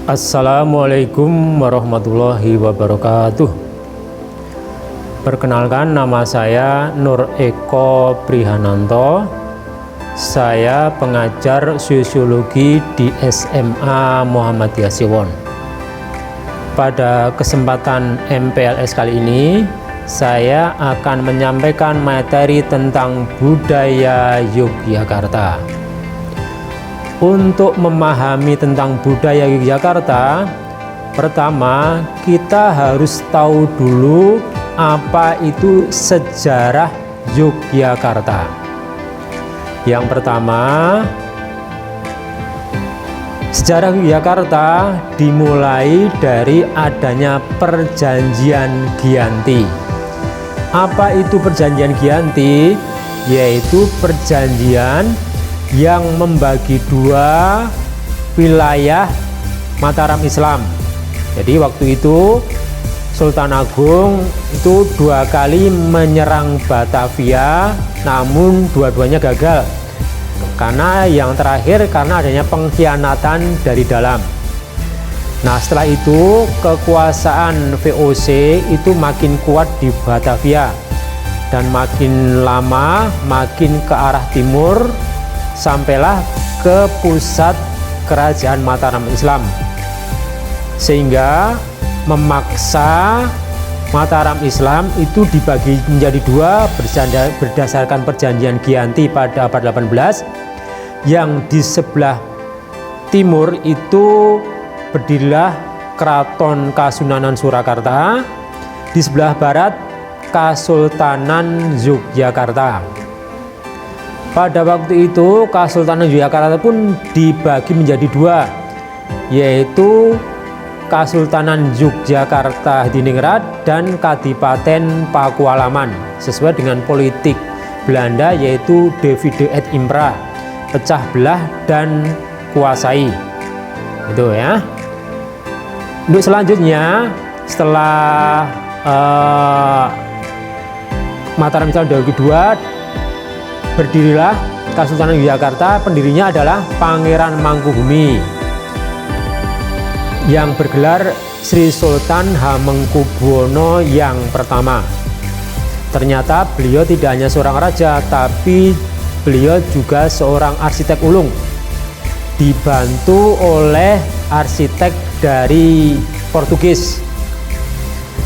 Assalamualaikum warahmatullahi wabarakatuh. Perkenalkan, nama saya Nur Eko Prihananto. Saya pengajar sosiologi di SMA Muhammadiyah Siwon. Pada kesempatan MPLS kali ini, saya akan menyampaikan materi tentang budaya Yogyakarta. Untuk memahami tentang budaya Yogyakarta, pertama kita harus tahu dulu apa itu sejarah Yogyakarta. Yang pertama, sejarah Yogyakarta dimulai dari adanya Perjanjian Giyanti. Apa itu Perjanjian Giyanti? Yaitu perjanjian yang membagi dua wilayah Mataram Islam. Jadi waktu itu Sultan Agung itu 2 kali menyerang Batavia, namun dua-duanya gagal. Karena yang terakhir karena adanya pengkhianatan dari dalam. Nah, setelah itu kekuasaan VOC itu makin kuat di Batavia, dan makin lama makin ke arah timur, sampailah ke pusat kerajaan Mataram Islam, sehingga memaksa Mataram Islam itu dibagi menjadi dua berdasarkan Perjanjian Giyanti pada abad 18. Yang di sebelah timur itu berdirilah Keraton Kasunanan Surakarta, di sebelah barat Kasultanan Yogyakarta. Pada waktu itu Kasultanan Yogyakarta pun dibagi menjadi dua, yaitu Kasultanan Yogyakarta Hadiningrat dan Kadipaten Pakualaman, sesuai dengan politik Belanda, yaitu divide et impera, pecah belah dan kuasai. Itu ya. Untuk selanjutnya, setelah Mataram Islam dibagi dua, berdirilah Kasultanan Yogyakarta. Pendirinya adalah Pangeran Mangkubumi yang bergelar Sri Sultan Hamengkubuwono yang pertama. Ternyata beliau tidak hanya seorang raja, tapi beliau juga seorang arsitek ulung, dibantu oleh arsitek dari Portugis.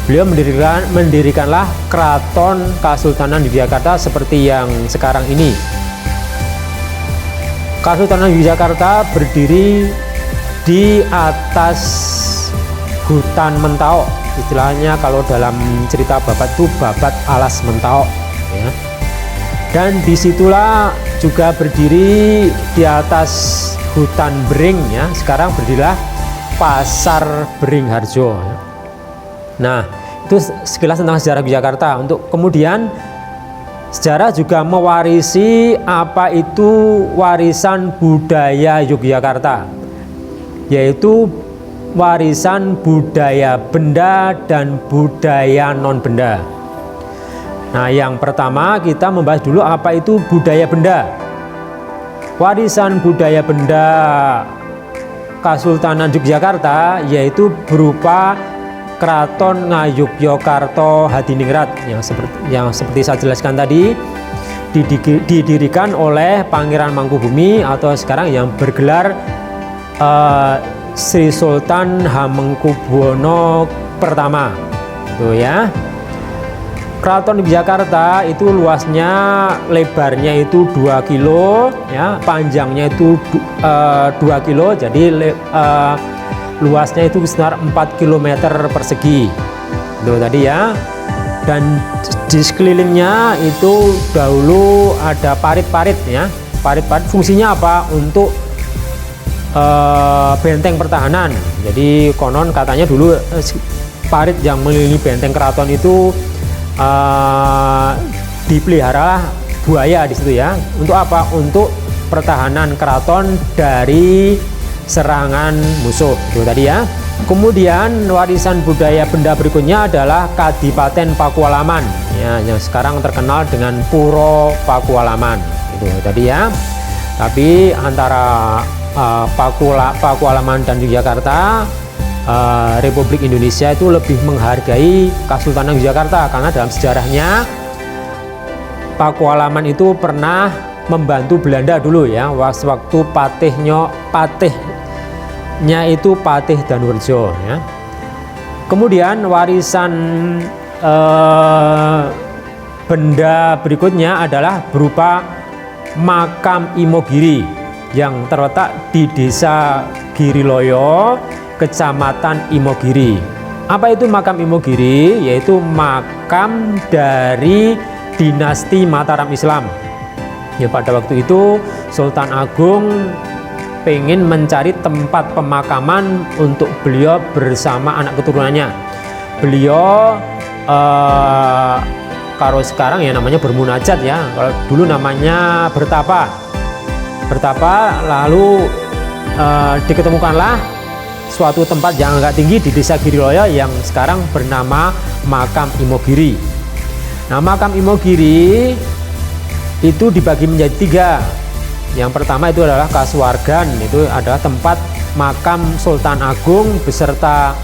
Beliau mendirikanlah Keraton Kasultanan Yogyakarta seperti yang sekarang ini. Kasultanan Yogyakarta berdiri di atas hutan Mentawok. Istilahnya kalau dalam cerita Babat itu Babat Alas Mentawok ya. Dan disitulah juga berdiri di atas hutan Bering ya. Sekarang berdirilah Pasar Beringharjo ya. Nah, itu sekilas tentang sejarah Yogyakarta. Untuk kemudian sejarah juga mewarisi apa itu warisan budaya Yogyakarta, yaitu warisan budaya benda dan budaya non-benda. Nah, yang pertama kita membahas dulu apa itu budaya benda. Warisan budaya benda Kasultanan Yogyakarta yaitu berupa Keraton Ngayogyakarta Hadiningrat yang seperti saya jelaskan tadi, didirikan oleh Pangeran Mangkubumi atau sekarang yang bergelar Sri Sultan Hamengkubuwono pertama. Tuh ya. Keraton Yogyakarta itu luasnya, lebarnya itu 2 kilo ya, panjangnya itu 2 kilo, jadi luasnya itu sekitar 4 km persegi. Itu tadi ya. Dan di sekelilingnya itu dahulu ada parit-parit ya. Parit-parit fungsinya apa? Untuk benteng pertahanan. Jadi konon katanya dulu parit yang mengelilingi benteng keraton itu dipelihara buaya di situ ya. Untuk apa? Untuk pertahanan keraton dari serangan musuh. Itu tadi ya. Kemudian warisan budaya benda berikutnya adalah Kadipaten Pakualaman ya, yang sekarang terkenal dengan Puro Pakualaman. Itu tadi ya. Tapi antara Pakualaman dan Yogyakarta, Republik Indonesia itu lebih menghargai Kesultanan Yogyakarta karena dalam sejarahnya Pakualaman itu pernah membantu Belanda dulu ya, waktu patihnya itu Patih Danurejo ya. Kemudian warisan benda berikutnya adalah berupa makam Imogiri yang terletak di Desa Giriloyo, Kecamatan Imogiri. Apa itu makam Imogiri? Yaitu makam dari dinasti Mataram Islam. Ya, pada waktu itu Sultan Agung pengen mencari tempat pemakaman untuk beliau bersama anak keturunannya. Beliau kalau sekarang ya namanya bermunajat ya, kalau dulu namanya bertapa, lalu diketemukanlah suatu tempat yang agak tinggi di Desa Giriloyo yang sekarang bernama Makam Imogiri. Nah, Makam Imogiri itu dibagi menjadi 3. Yang pertama itu adalah Kasuwargan, itu adalah tempat makam Sultan Agung beserta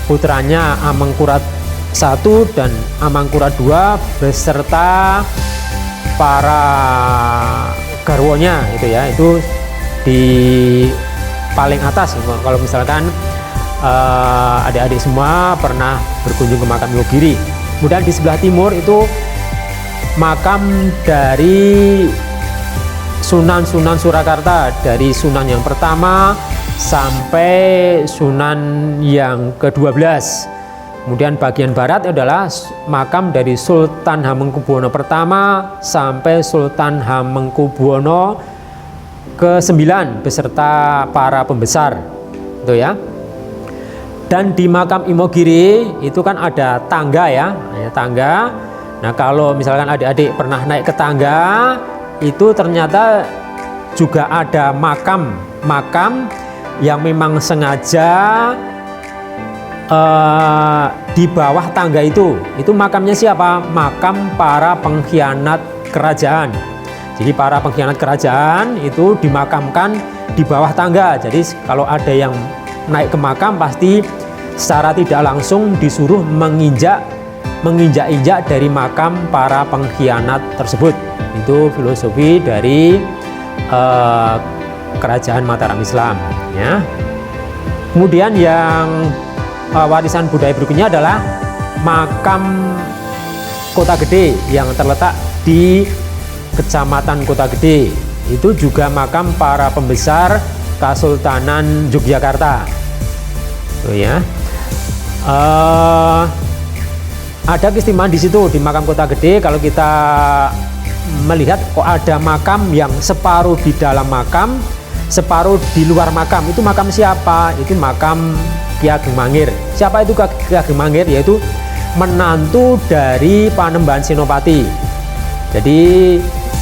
putranya Amangkurat I dan Amangkurat II beserta para garwonya itu ya, itu di paling atas. Kalau misalkan adik-adik semua pernah berkunjung ke makam Imogiri. Kemudian di sebelah timur itu makam dari Sunan Surakarta, dari Sunan yang pertama sampai Sunan yang ke-12. Kemudian bagian barat adalah makam dari Sultan Hamengkubuwono pertama sampai Sultan Hamengkubuwono ke-9 beserta para pembesar. Itu ya. Dan di makam Imogiri itu kan ada tangga ya, tangga. Nah, kalau misalkan adik-adik pernah naik ke tangga, itu ternyata juga ada makam yang memang sengaja di bawah tangga itu makamnya siapa? Makam para pengkhianat kerajaan. Jadi para pengkhianat kerajaan itu dimakamkan di bawah tangga. Jadi kalau ada yang naik ke makam pasti secara tidak langsung disuruh menginjak-injak dari makam para pengkhianat tersebut. Itu filosofi dari kerajaan Mataram Islam ya. Kemudian yang warisan budaya berikutnya adalah makam Kota Gede yang terletak di Kecamatan Kota Gede. Itu juga makam para pembesar Kesultanan Yogyakarta. Oh ya. Ada keistimewaan di situ di makam Kota Gede. Kalau kita melihat kok ada makam yang separuh di dalam makam, separuh di luar makam. Itu makam siapa? Itu makam Ki Ageng Mangir. Siapa itu Ki Ageng Mangir? Yaitu menantu dari Panembahan Senopati. Jadi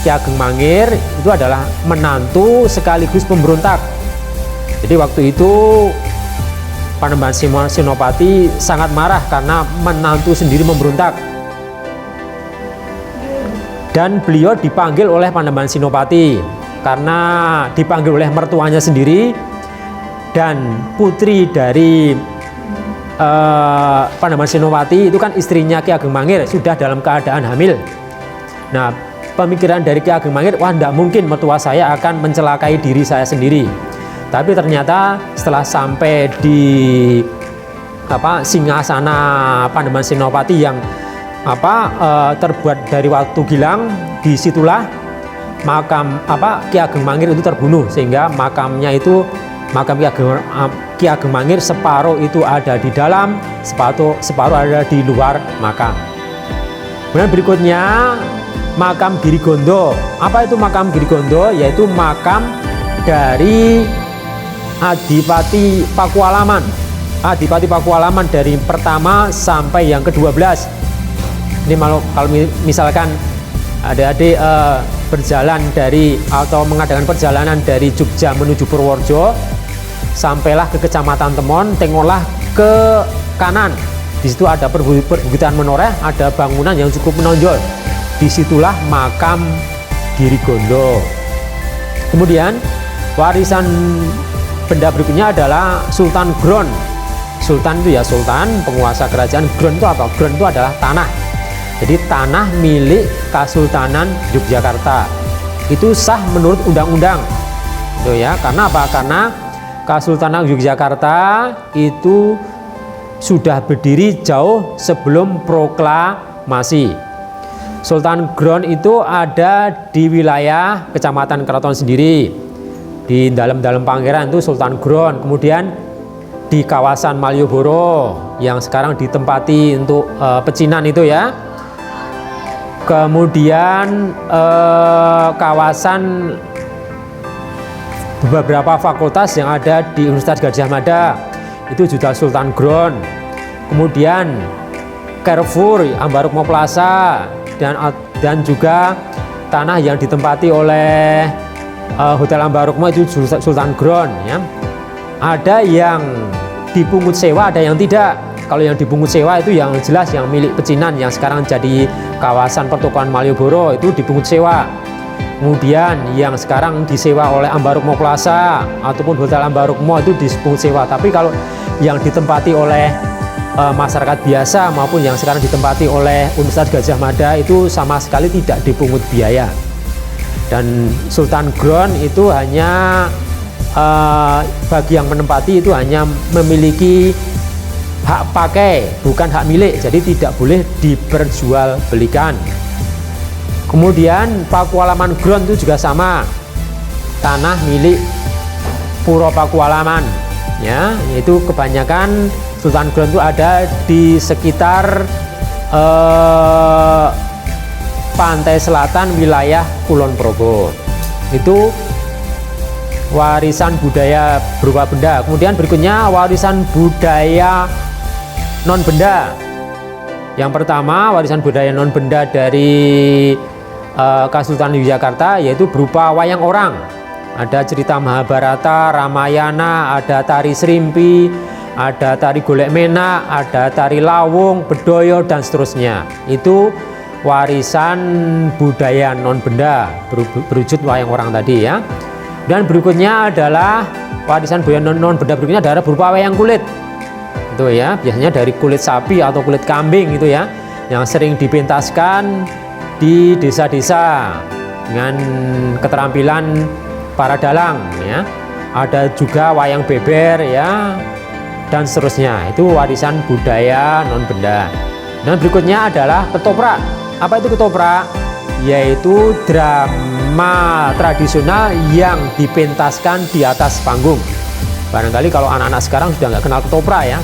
Ki Ageng Mangir itu adalah menantu sekaligus pemberontak. Jadi waktu itu Panembahan Senopati sangat marah karena menantu sendiri memberontak. Dan beliau dipanggil oleh Panembahan Senopati karena dipanggil oleh mertuanya sendiri, dan putri dari Panembahan Senopati itu kan istrinya Ki Ageng Mangir sudah dalam keadaan hamil. Nah, pemikiran dari Ki Ageng Mangir, wah tidak mungkin mertua saya akan mencelakai diri saya sendiri. Tapi ternyata setelah sampai di singgasana Panembahan Senopati yang terbuat dari watu gilang, disitulah makam Ki Ageng Mangir itu terbunuh, sehingga makam Ki Ageng Mangir separuh itu ada di dalam, separuh ada di luar makam. Kemudian berikutnya makam Girigondo. Apa itu makam Girigondo? Yaitu makam dari Adipati Pakualaman. Adipati Pakualaman dari pertama sampai yang ke-12. Ini kalau misalkan adik-adik berjalan dari atau mengadakan perjalanan dari Jogja menuju Purworejo, sampailah ke Kecamatan Temon, tengoklah ke kanan. Di situ ada perbukitan menoreh, ada bangunan yang cukup menonjol. Disitulah makam Girigondo. Kemudian Warisan benda berikutnya adalah Sultan Ground. Sultan itu ya sultan, penguasa kerajaan. Ground itu apa? Ground itu adalah tanah. Jadi tanah milik Kesultanan Yogyakarta. Itu sah menurut undang-undang. Itu ya, karena apa? Karena Kesultanan Yogyakarta itu sudah berdiri jauh sebelum proklamasi. Sultan Ground itu ada di wilayah Kecamatan Keraton sendiri. Di dalam Pangeran itu Sultan Ground. Kemudian di kawasan Malioboro yang sekarang ditempati untuk pecinan itu ya. Kemudian kawasan beberapa fakultas yang ada di Universitas Gadjah Mada itu juga Sultan Ground. Kemudian Carrefour, Ambarukmo Plaza, dan juga tanah yang ditempati oleh Hotel Ambarukmo itu Sultan Ground ya. Ada yang dipungut sewa, ada yang tidak. Kalau yang dipungut sewa itu yang jelas yang milik pecinan yang sekarang jadi kawasan pertokoan Malioboro itu dipungut sewa. Kemudian yang sekarang disewa oleh Ambarukmo Plaza ataupun Hotel Ambarukmo itu dipungut sewa. Tapi kalau yang ditempati oleh masyarakat biasa maupun yang sekarang ditempati oleh Universitas Gadjah Mada itu sama sekali tidak dipungut biaya. Dan Sultan Ground itu hanya bagi yang menempati itu hanya memiliki hak pakai, bukan hak milik, jadi tidak boleh diperjualbelikan. Kemudian Pakualaman Ground itu juga sama, tanah milik Puro Pakualaman ya, yaitu kebanyakan Sultan Ground itu ada di sekitar pantai selatan wilayah Kulon Progo. Itu warisan budaya berupa benda. Kemudian berikutnya warisan budaya non benda. Yang pertama warisan budaya non benda dari Kesultanan Yogyakarta yaitu berupa wayang orang. Ada cerita Mahabharata, Ramayana, ada tari Srimpi, ada tari Golek Menak, ada tari Lawung, Bedoyo, dan seterusnya. Itu warisan budaya non benda berwujud wayang orang tadi ya. Dan berikutnya adalah warisan budaya non benda berikutnya adalah berupa wayang kulit. Itu ya, biasanya dari kulit sapi atau kulit kambing itu ya, yang sering dipentaskan di desa-desa dengan keterampilan para dalang ya. Ada juga wayang beber ya, dan seterusnya. Itu warisan budaya non benda. Dan berikutnya adalah ketoprak. Apa itu ketoprak? Yaitu drama tradisional yang dipentaskan di atas panggung. Barangkali kalau anak-anak sekarang sudah nggak kenal ketoprak ya,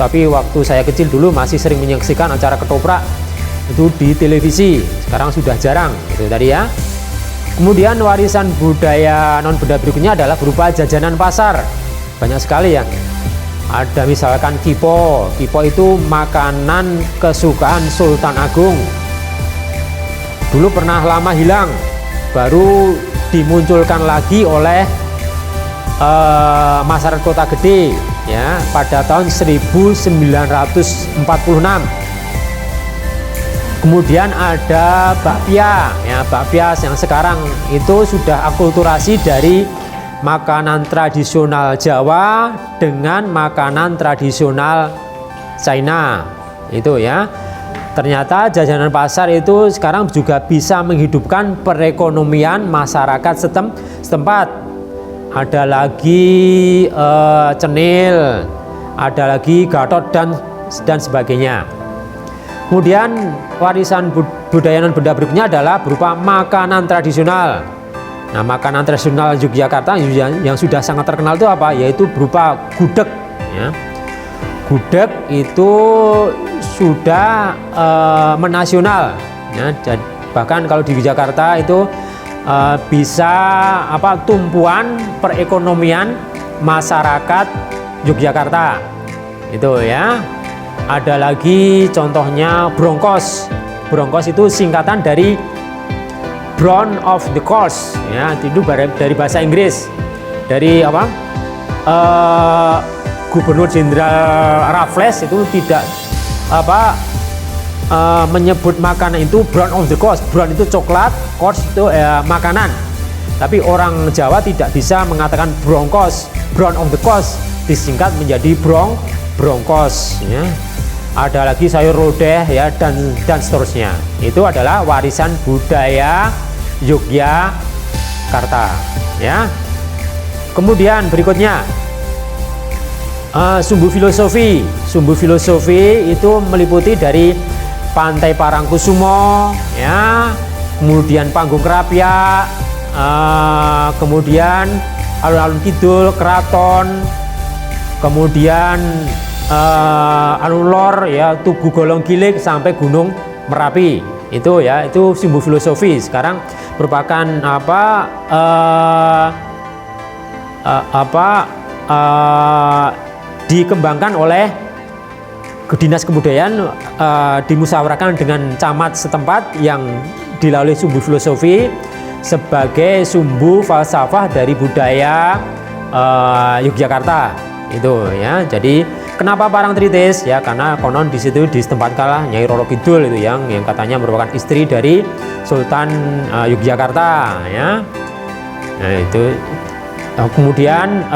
tapi waktu saya kecil dulu masih sering menyaksikan acara ketoprak itu di televisi. Sekarang sudah jarang itu tadi ya. Kemudian warisan budaya non benda berikutnya adalah berupa jajanan pasar. Banyak sekali ya. Ada misalkan kipo. Kipo itu makanan kesukaan Sultan Agung. Dulu pernah lama hilang, baru dimunculkan lagi oleh masyarakat Kota Gede ya pada tahun 1946. Kemudian ada bakpia ya, bakpia yang sekarang itu sudah akulturasi dari makanan tradisional Jawa dengan makanan tradisional China itu ya. Ternyata jajanan pasar itu sekarang juga bisa menghidupkan perekonomian masyarakat setempat. Ada lagi cenil, ada lagi gatot dan sebagainya. Kemudian warisan budaya non benda berikutnya adalah berupa makanan tradisional. Nah, makanan tradisional Yogyakarta yang sudah sangat terkenal itu apa? Yaitu berupa gudeg ya. Gudeg itu sudah menasional ya. Bahkan kalau di Jakarta itu bisa tumpuan perekonomian masyarakat Yogyakarta itu ya. Ada lagi contohnya brongkos. Brongkos itu singkatan dari Brown of the Coast ya, itu dari bahasa Inggris, dari Gubernur Jenderal Raffles itu tidak menyebut makanan itu brown of the coast. Brown itu coklat, coast itu makanan. Tapi orang Jawa tidak bisa mengatakan Broncos, Brown of the Coast, disingkat menjadi Broncos ya. Ada lagi sayur lodeh ya, dan seterusnya. Itu adalah warisan budaya Yogyakarta ya. Kemudian berikutnya sumbu filosofi. Sumbu filosofi itu meliputi dari Pantai Parangkusumo ya, kemudian Panggung Krapyak, kemudian alun-alun kidul Keraton, kemudian alun lor ya, Tugu Golong Gilik sampai Gunung Merapi. Itu ya, itu sumbu filosofi. Sekarang merupakan dikembangkan oleh Dinas Kebudayaan, dimusyawarahkan dengan camat setempat yang dilalui sumbu filosofi sebagai sumbu falsafah dari budaya Yogyakarta itu ya. Jadi kenapa Parangtritis ya, karena konon di situ di setempat kalah Nyai Roro Kidul itu yang katanya merupakan istri dari Sultan Yogyakarta ya. Nah itu kemudian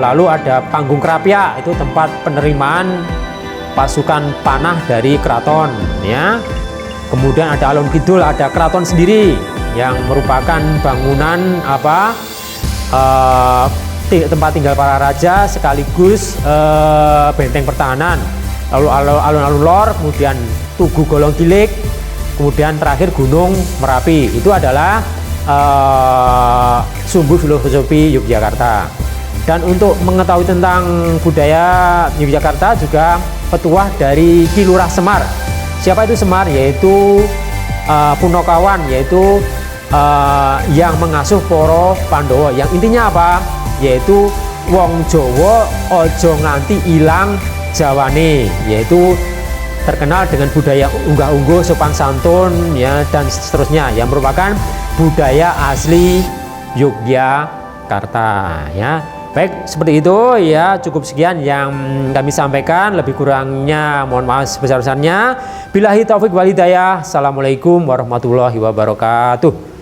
lalu ada Panggung Krapyak, itu tempat penerimaan pasukan panah dari keraton ya. Kemudian ada alun kidul, ada keraton sendiri yang merupakan bangunan tempat tinggal para raja sekaligus benteng pertahanan. Lalu alun-alun lor, kemudian Tugu Golong Gilik, kemudian terakhir Gunung Merapi. Itu adalah sumbu filosofi Yogyakarta. Dan untuk mengetahui tentang budaya Yogyakarta juga petuah dari Ki Lurah Semar. Siapa itu Semar? Yaitu Punokawan, yaitu yang mengasuh Poro Pandowo. Yang intinya apa? Yaitu wong Jawa ojo nganti ilang Jawane, yaitu terkenal dengan budaya unggah-ungguh, sopan santun ya, dan seterusnya, yang merupakan budaya asli Yogyakarta ya. Baik, seperti itu ya, cukup sekian yang kami sampaikan, lebih kurangnya mohon maaf sebesar-besarnya. Billahi taufik wal hidayah. Assalamualaikum warahmatullahi wabarakatuh.